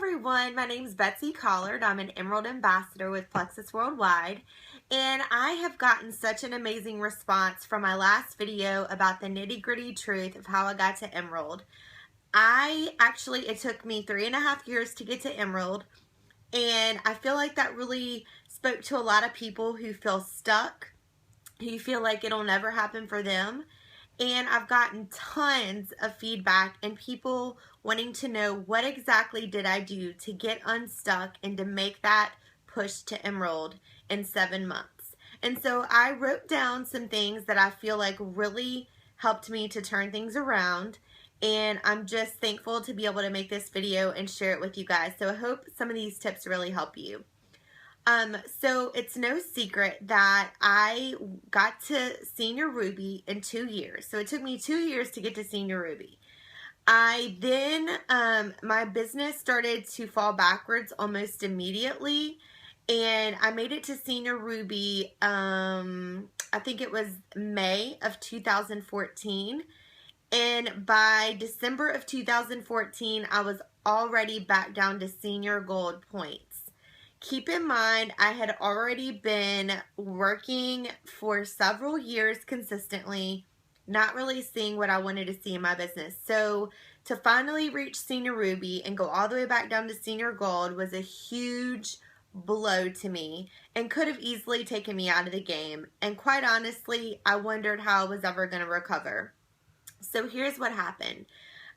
everyone, my name is Betsy Collard. I'm an Emerald Ambassador with Plexus Worldwide, and I have gotten such an amazing response from my last video about the nitty-gritty truth of how I got to Emerald. It took me 3.5 years to get to Emerald, and I feel like that really spoke to a lot of people who feel stuck, who feel like it'll never happen for them. And I've gotten tons of feedback and people wanting to know what exactly did I do to get unstuck and to make that push to Emerald in 7 months. And so I wrote down some things that I feel like really helped me to turn things around. And I'm just thankful to be able to make this video and share it with you guys. So I hope some of these tips really help you. So it's no secret that I got to Senior Ruby in 2 years. So it took me 2 years to get to Senior Ruby. My business started to fall backwards almost immediately. And I made it to Senior Ruby, I think it was May of 2014. And by December of 2014, I was already back down to Senior Gold points. Keep in mind, I had already been working for several years consistently, not really seeing what I wanted to see in my business. So to finally reach Senior Ruby and go all the way back down to Senior Gold was a huge blow to me and could have easily taken me out of the game. And quite honestly, I wondered how I was ever going to recover. So here's what happened.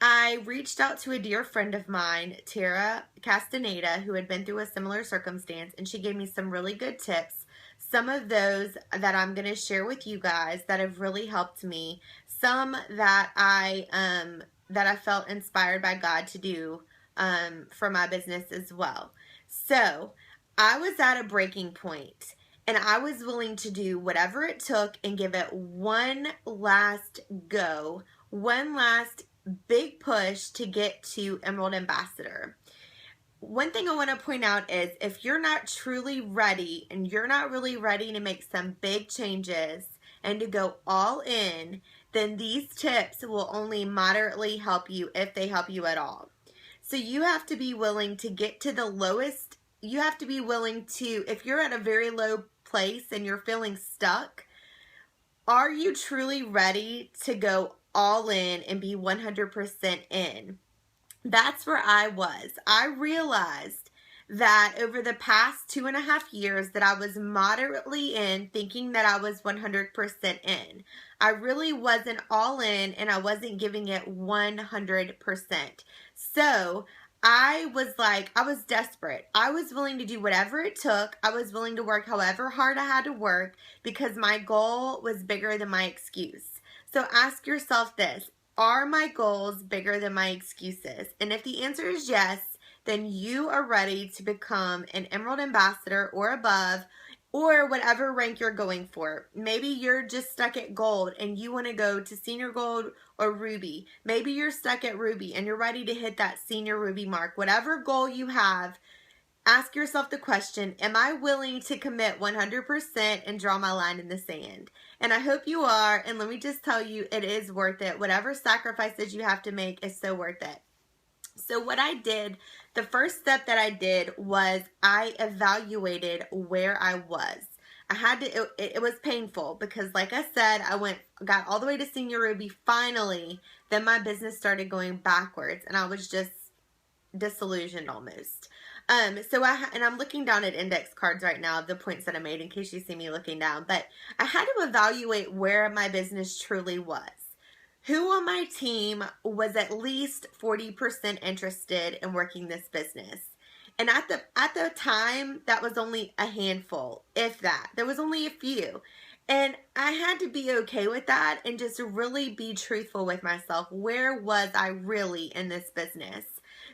I reached out to a dear friend of mine, Tara Castaneda, who had been through a similar circumstance, and she gave me some really good tips. Some of those that I'm going to share with you guys that have really helped me. Some that I felt inspired by God to do for my business as well. So I was at a breaking point, and I was willing to do whatever it took and give it one last go, one last big push to get to Emerald Ambassador. One thing I want to point out is if you're not truly ready and you're not really ready to make some big changes and to go all in, then these tips will only moderately help you if they help you at all. So you have to be willing to get to the lowest. You have to be willing to, if you're at a very low place and you're feeling stuck, are you truly ready to go all in and be 100% in? That's where I was. I realized that over the past 2.5 years that I was moderately in, thinking that I was 100% in. I really wasn't all in, and I wasn't giving it 100%. So I was desperate. I was willing to do whatever it took. I was willing to work however hard I had to work because my goal was bigger than my excuse. So ask yourself this, are my goals bigger than my excuses? And if the answer is yes, then you are ready to become an Emerald Ambassador or above, or whatever rank you're going for. Maybe you're just stuck at Gold and you want to go to Senior Gold or Ruby. Maybe you're stuck at Ruby and you're ready to hit that Senior Ruby mark. Whatever goal you have, ask yourself the question, am I willing to commit 100% and draw my line in the sand? And I hope you are, and let me just tell you, it is worth it. Whatever sacrifices you have to make is so worth it. So what I did, the first step that I did was I evaluated where I was. I had to, it was painful because like I said, got all the way to Senior Ruby finally, then my business started going backwards and I was just disillusioned almost. And I'm looking down at index cards right now of the points that I made in case you see me looking down. But I had to evaluate where my business truly was. Who on my team was at least 40% interested in working this business? And at the time, that was only a handful, if that. There was only a few. And I had to be okay with that and just really be truthful with myself. Where was I really in this business?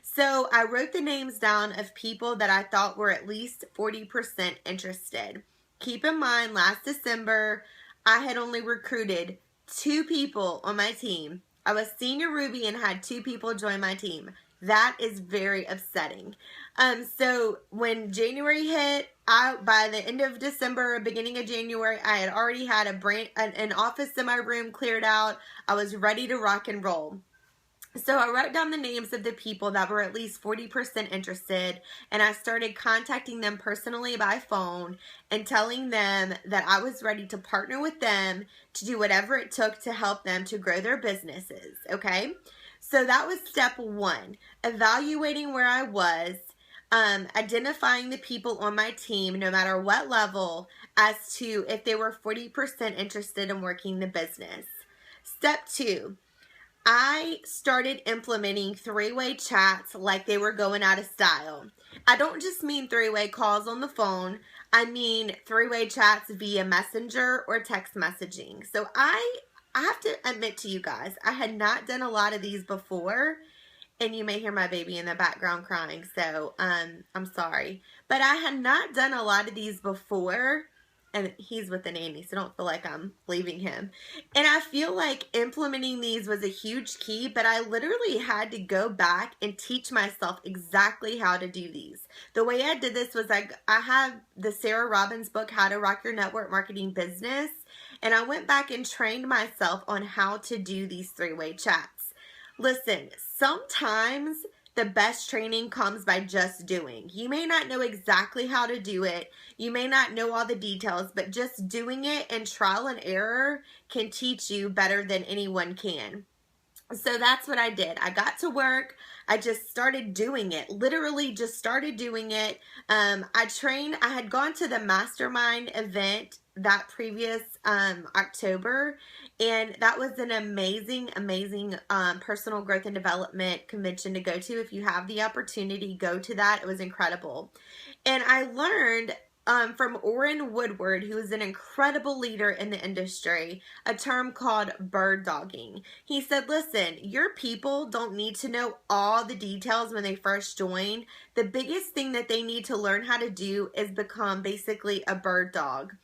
So I wrote the names down of people that I thought were at least 40% interested. Keep in mind, last December, I had only recruited 2 people on my team. I was Senior Ruby and had 2 people join my team. That is very upsetting. So when January hit, by the end of December, beginning of January, I had already had an office in my room cleared out. I was ready to rock and roll. So I wrote down the names of the people that were at least 40% interested, and I started contacting them personally by phone and telling them that I was ready to partner with them to do whatever it took to help them to grow their businesses, okay? So that was step one, evaluating where I was, identifying the people on my team, no matter what level, as to if they were 40% interested in working the business. Step two, I started implementing three-way chats like they were going out of style. I don't just mean three-way calls on the phone. I mean three-way chats via messenger or text messaging. So I have to admit to you guys, I had not done a lot of these before. And you may hear my baby in the background crying, so I'm sorry. But I had not done a lot of these before, and he's with the nanny, so don't feel like I'm leaving him. And I feel like implementing these was a huge key, but I literally had to go back and teach myself exactly how to do these. The way I did this was I have the Sarah Robbins book, How to Rock Your Network Marketing Business, and I went back and trained myself on how to do these three-way chats. Listen, sometimes the best training comes by just doing. You may not know exactly how to do it. You may not know all the details, but just doing it and trial and error can teach you better than anyone can. So that's what I did. I got to work. I just started doing it. Literally just started doing it. I had gone to the mastermind event that previous October, and that was an amazing personal growth and development convention to go to. If you have the opportunity, go to that. It was incredible. And I learned from Orrin Woodward, who is an incredible leader in the industry, a term called bird dogging. He said, listen, your people don't need to know all the details when they first join. The biggest thing that they need to learn how to do is become basically a bird dog.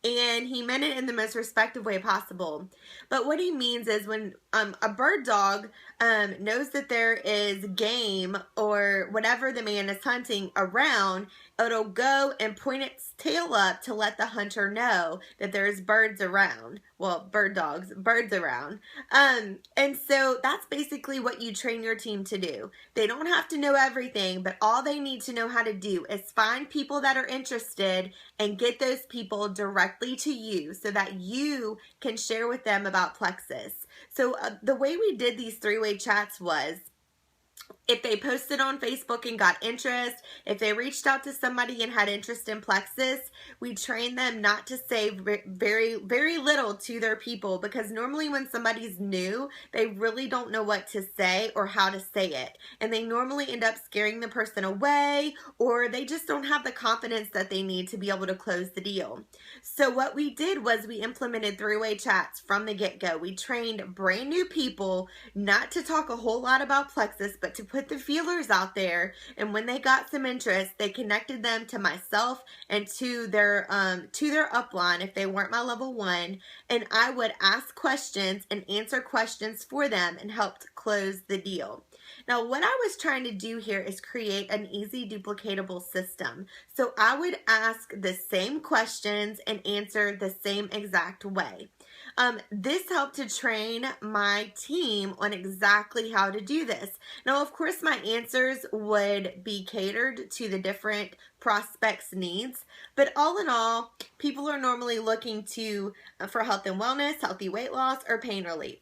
And he meant it in the most respectful way possible. But what he means is when a bird dog knows that there is game or whatever the man is hunting around, it'll go and point its tail up to let the hunter know that there's birds around. Well, bird dogs, birds around. And so that's basically what you train your team to do. They don't have to know everything, but all they need to know how to do is find people that are interested and get those people directly to you so that you can share with them about Plexus. So the way we did these three-way chats was, if they posted on Facebook and got interest, if they reached out to somebody and had interest in Plexus, we trained them not to say very little to their people, because normally when somebody's new, they really don't know what to say or how to say it. And they normally end up scaring the person away, or they just don't have the confidence that they need to be able to close the deal. So what we did was we implemented three-way chats from the get-go. We trained brand new people not to talk a whole lot about Plexus, but to put the feelers out there, and when they got some interest, they connected them to myself and to their upline if they weren't my level 1, and I would ask questions and answer questions for them and helped close the deal. Now, what I was trying to do here is create an easy duplicatable system. So I would ask the same questions and answer the same exact way. This helped to train my team on exactly how to do this. Now, of course, my answers would be catered to the different prospects' needs, but all in all, people are normally looking for health and wellness, healthy weight loss, or pain relief.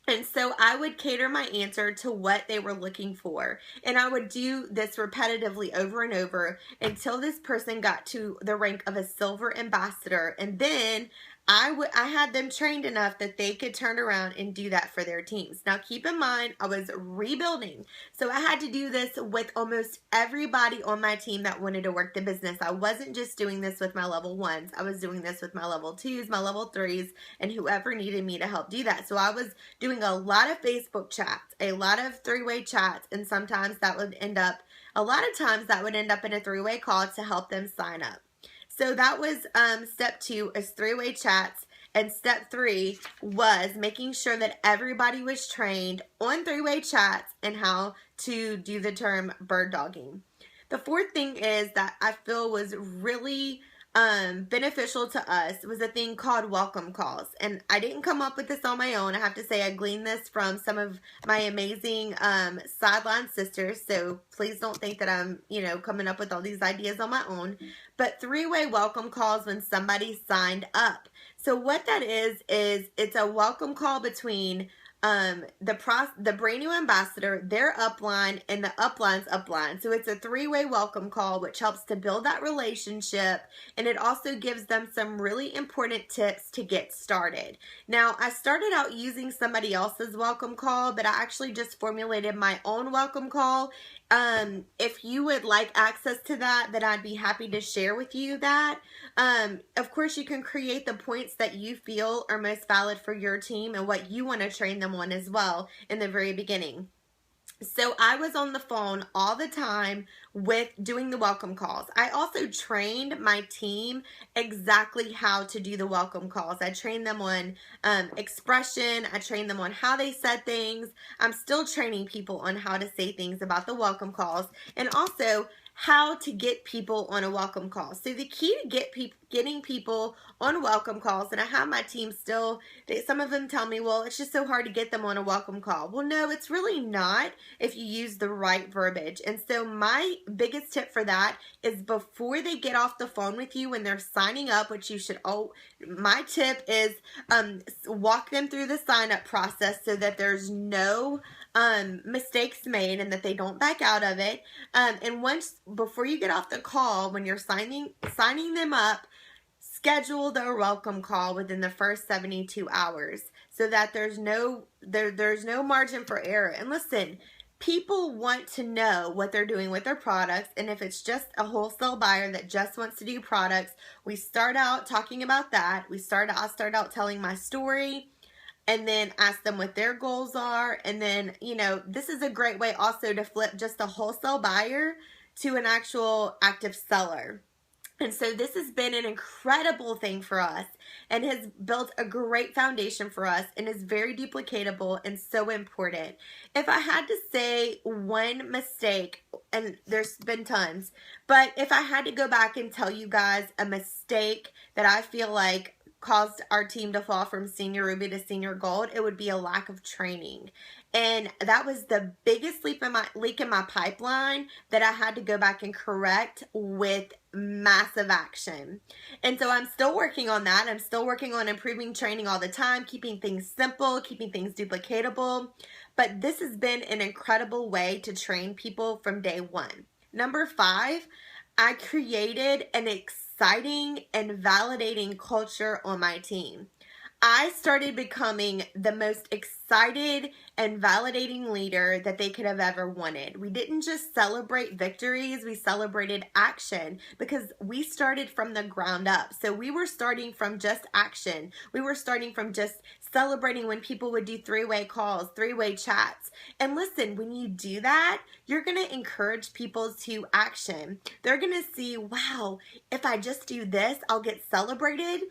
And so I would cater my answer to what they were looking for. And I would do this repetitively over and over until this person got to the rank of a silver ambassador. And then I had them trained enough that they could turn around and do that for their teams. Now, keep in mind, I was rebuilding. So I had to do this with almost everybody on my team that wanted to work the business. I wasn't just doing this with my level 1s. I was doing this with my level 2s, my level 3s, and whoever needed me to help do that. So I was doing a lot of Facebook chats, a lot of three-way chats, and sometimes that would end up, a lot of times that would end up in a three-way call to help them sign up. So that was step 2 is three-way chats, and step 3 was making sure that everybody was trained on three-way chats and how to do the term bird dogging. The fourth thing is that I feel was really beneficial to us was a thing called welcome calls. And I didn't come up with this on my own. I have to say I gleaned this from some of my amazing sideline sisters. So please don't think that I'm, coming up with all these ideas on my own. But three-way welcome calls when somebody signed up. So what that is it's a welcome call between the brand new ambassador, their upline, and the upline's upline. So it's a three-way welcome call, which helps to build that relationship, and it also gives them some really important tips to get started. Now, I started out using somebody else's welcome call, but I actually just formulated my own welcome call. If you would like access to that, then I'd be happy to share with you that. Of course, you can create the points that you feel are most valid for your team and what you want to train them on as well in the very beginning. So I was on the phone all the time with doing the welcome calls. I also trained my team exactly how to do the welcome calls. I trained them on expression. I trained them on how they said things. I'm still training people on how to say things about the welcome calls, and also how to get people on a welcome call. So the key to getting people on welcome calls, and I have my team still, some of them tell me, well, it's just so hard to get them on a welcome call. Well, no, it's really not if you use the right verbiage. And so my biggest tip for that is before they get off the phone with you, when they're signing up, which you should, my tip is walk them through the sign up process so that there's no mistakes made and that they don't back out of it. And before you get off the call, when you're signing them up, schedule their welcome call within the first 72 hours so that there's no margin for error. And listen, people want to know what they're doing with their products, and if it's just a wholesale buyer that just wants to do products, we start out talking about that. I start out telling my story, and then ask them what their goals are. And then, this is a great way also to flip just a wholesale buyer to an actual active seller. And so this has been an incredible thing for us and has built a great foundation for us and is very duplicatable and so important. If I had to say one mistake, and there's been tons, but if I had to go back and tell you guys a mistake that I feel like caused our team to fall from senior ruby to senior gold, it would be a lack of training. And that was the biggest leak in my pipeline that I had to go back and correct with massive action. And so I'm still working on that. I'm still working on improving training all the time, keeping things simple, keeping things duplicatable. But this has been an incredible way to train people from day one. Number 5, I created an exciting and validating culture on my team. I started becoming the most excited and validating leader that they could have ever wanted. We didn't just celebrate victories, we celebrated action because we started from the ground up. So we were starting from just action. We were starting from just celebrating when people would do three-way calls, three-way chats. And listen, when you do that, you're going to encourage people to action. They're going to see, wow, if I just do this, I'll get celebrated.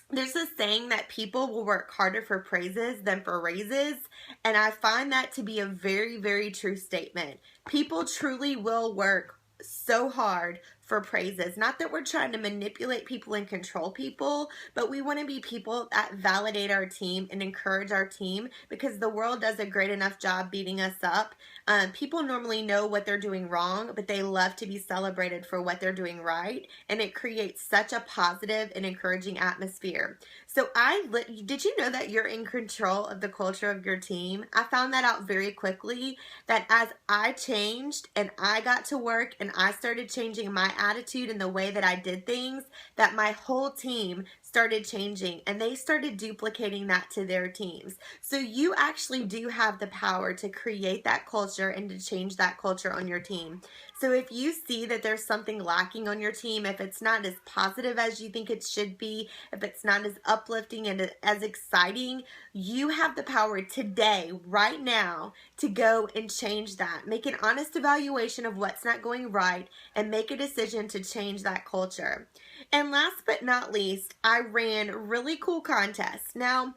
There's a saying that people will work harder for praises than for raises, and I find that to be a very, very true statement. People truly will work so hard for praises. Not that we're trying to manipulate people and control people, but we want to be people that validate our team and encourage our team because the world does a great enough job beating us up. People normally know what they're doing wrong, but they love to be celebrated for what they're doing right, and it creates such a positive and encouraging atmosphere. So did you know that you're in control of the culture of your team? I found that out very quickly, that as I changed and I got to work and I started changing my attitude and the way that I did things, that my whole team started changing and they started duplicating that to their teams. So you actually do have the power to create that culture and to change that culture on your team. So if you see that there's something lacking on your team, if it's not as positive as you think it should be, if it's not as uplifting and as exciting, you have the power today, right now, to go and change that. Make an honest evaluation of what's not going right and make a decision to change that culture. And last but not least, I ran really cool contests. Now,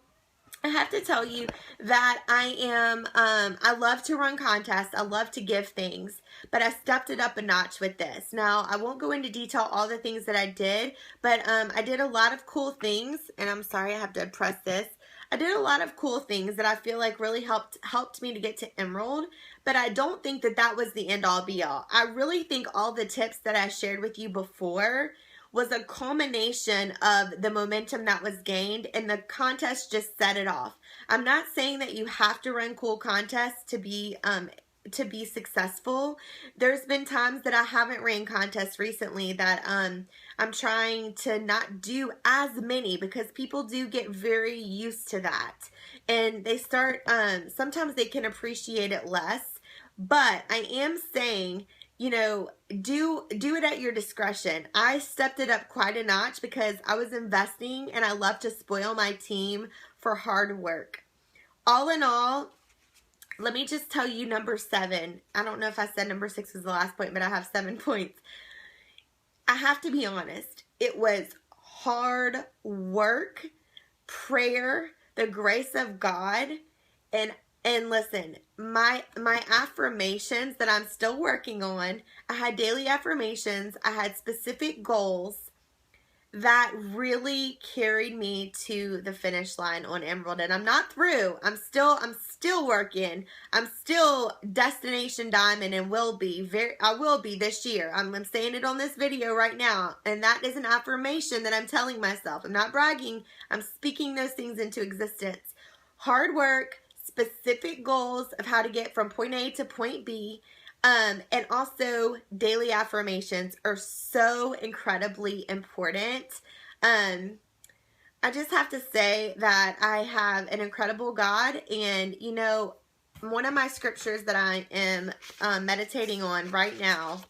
I have to tell you that I love to run contests. I love to give things, but I stepped it up a notch with this. Now, I won't go into detail all the things that I did, but I did a lot of cool things, and I'm sorry I have to press this. I did a lot of cool things that I feel like really helped me to get to Emerald, but I don't think that that was the end all be all. I really think all the tips that I shared with you before was a culmination of the momentum that was gained, and the contest just set it off. I'm not saying that you have to run cool contests to be successful. There's been times that I haven't ran contests recently that I'm trying to not do as many, because people do get very used to that, and they start sometimes they can appreciate it less. But I am saying, you know, do it at your discretion. I stepped it up quite a notch because I was investing, and I love to spoil my team for hard work. All in all, let me just tell you number 7. I don't know if I said number 6 was the last point, but I have 7 points. I have to be honest. It was hard work, prayer, the grace of God, and listen, my affirmations that I'm still working on, I had daily affirmations, I had specific goals that really carried me to the finish line on Emerald. And I'm not through. I'm still working. I'm still Destination Diamond, and I will be this year. I'm saying it on this video right now, and that is an affirmation that I'm telling myself. I'm not bragging. I'm speaking those things into existence. Hard work, specific goals of how to get from point A to point B, and also daily affirmations are so incredibly important. I just have to say that I have an incredible God, and you know, one of my scriptures that I am meditating on right now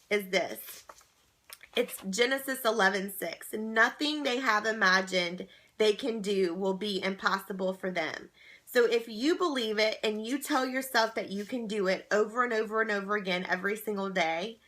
is this. It's Genesis 11:6. Nothing they have imagined they can do will be impossible for them. So if you believe it and you tell yourself that you can do it over and over and over again every single day,